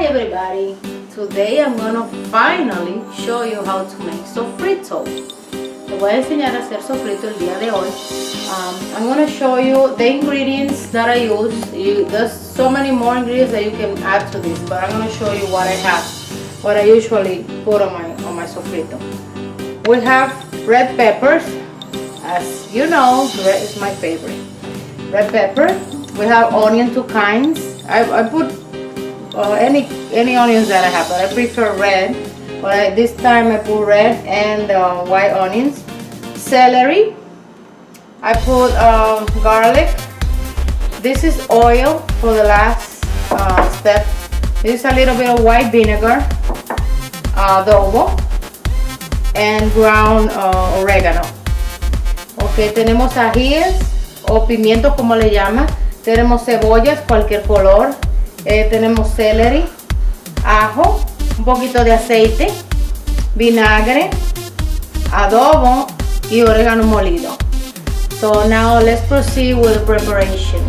Hi everybody, today I'm gonna finally show you how to make sofrito. Te voy a enseñar a hacer sofrito el día de hoy. I'm gonna show you the ingredients that I use. There's so many more ingredients that you can add to this, but I'm gonna show you what I have, what I usually put on my sofrito. We have red peppers. As you know, red is my favorite. Red pepper. We have onion, two kinds. I put any onions that I have, but I prefer red. But this time I put red and white onions. Celery. I put garlic. This is oil for the last step. This is a little bit of white vinegar, adobo, and ground oregano. Ok, tenemos ajíes o pimientos como le llaman. Tenemos cebollas, cualquier color. Tenemos celery, ajo, un poquito de aceite, vinagre, adobo y orégano molido. So now let's proceed with the preparation.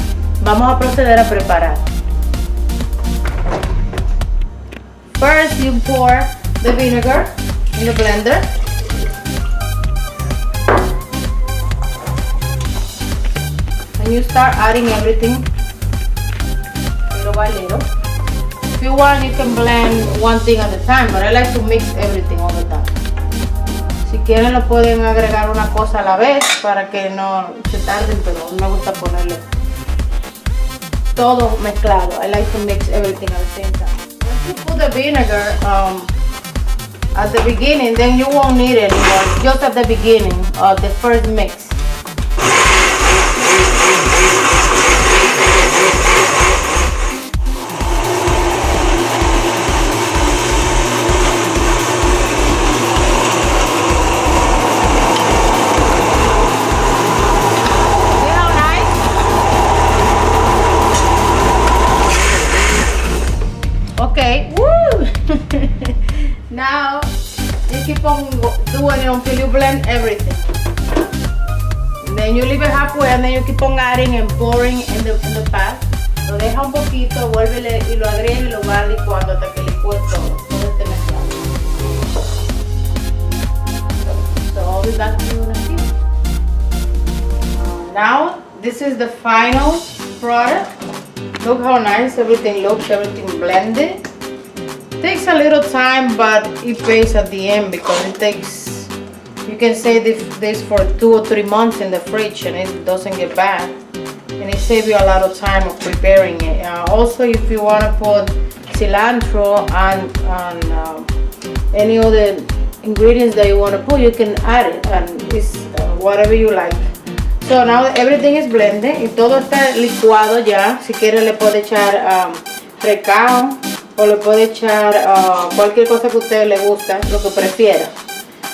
Vamos a proceder a preparar. First you pour the vinegar in the blender. And you start adding everything little by little. If you want, you can blend one thing at a time, but I like to mix everything all the time. Si quieren lo pueden agregar una cosa a la vez para que no se tarden, pero me gusta ponerle todo mezclado. I like to mix everything at the same time. Once you put the vinegar at the beginning, then you won't need it anymore. Just at the beginning of the first mix. Okay, woo! Now you keep on doing it until you blend everything. And then you leave it halfway, and then you keep on adding and pouring in the pan. Lo deja un poquito, vuelve y lo agrega y lo va licuando hasta que licúe todo este mezclado. So all is that you're gonna see. Now this is the final product. Look how nice everything looks, everything blended. Takes a little time, but it pays at the end because it takes, you can save this for 2 or 3 months in the fridge and it doesn't get bad. And it saves you a lot of time of preparing it. Also, if you want to put cilantro and any other ingredients that you want to put, you can add it, and it's whatever you like. So now everything is blended y todo está licuado ya. Si quiere le puede echar recao o le puede echar cualquier cosa que a usted le gusta, lo que prefiera.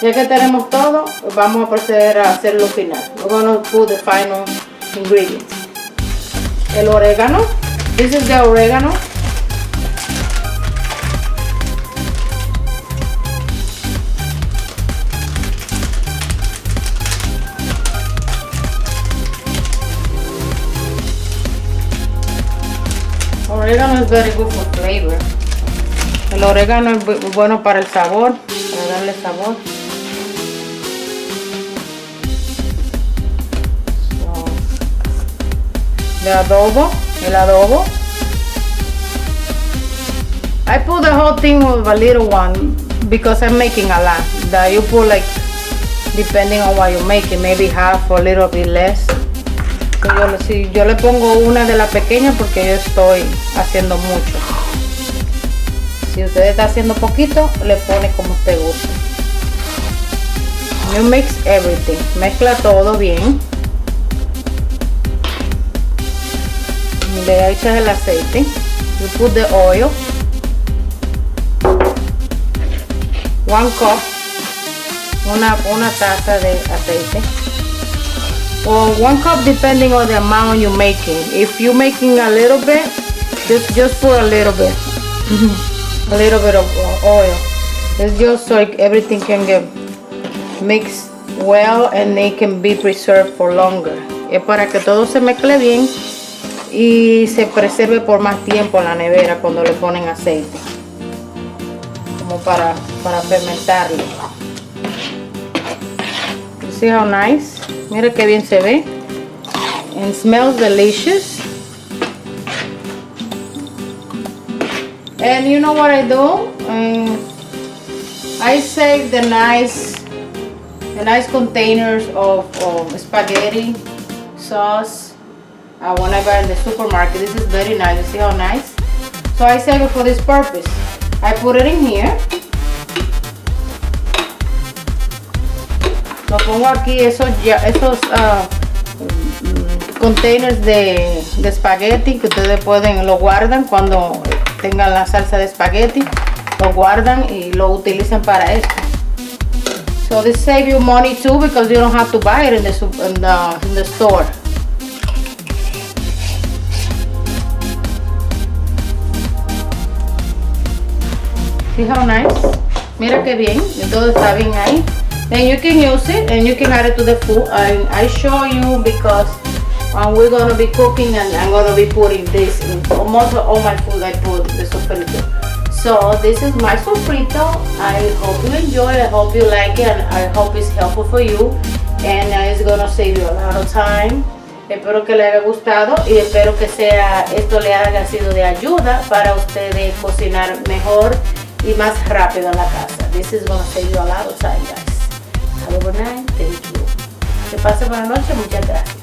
Ya que tenemos todo, vamos a proceder a hacer lo final. We're going to put the final ingredients. El orégano. This is the oregano. Orégano is very good for flavor. El orégano es bueno para el sabor, para darle sabor. So, el adobo. I put the whole thing with a little one because I'm making a lot. That you put like, depending on what you make it, maybe half or a little bit less. Yo le pongo una de las pequeñas porque yo estoy haciendo mucho. Si usted está haciendo poquito, le pone como usted gusta. You mix everything. Mezcla todo bien. Le echas el aceite. You put the oil. 1 cup. Una taza de aceite. Or 1 cup depending on the amount you're making. If you're making a little bit, just put a little bit. A little bit of oil. It's just so everything can get mixed well and they can be preserved for longer. Es para que todo se mezcle bien y se preserve por más tiempo en la nevera cuando le ponen aceite. como para fermentarlo. You see how nice? Mira qué bien se ve. And smells delicious. And you know what I do? I save the nice containers of spaghetti sauce when I buy in the supermarket. This is very nice. You see how nice? So I save it for this purpose. I put it in here. Lo pongo aquí, esos containers de espagueti que ustedes lo guardan cuando tengan la salsa de espagueti. Lo guardan y lo utilizan para esto. So this saves you money too, because you don't have to buy it in the store. See how nice? Mira qué bien, todo está bien ahí. And you can use it and you can add it to the food. I show you because we're gonna be cooking and I'm gonna be putting this in almost all my food. I put the sofrito. So this is my sofrito. I hope you enjoy it. I hope you like it, and I hope it's helpful for you. And it's gonna save you a lot of time. Espero que le haya gustado y espero que esto le haya sido de ayuda para ustedes cocinar mejor y más rápido en la casa. This is gonna save you a lot of time, guys. Have a good night. Thank you. Que pase buena noche. Muchas gracias.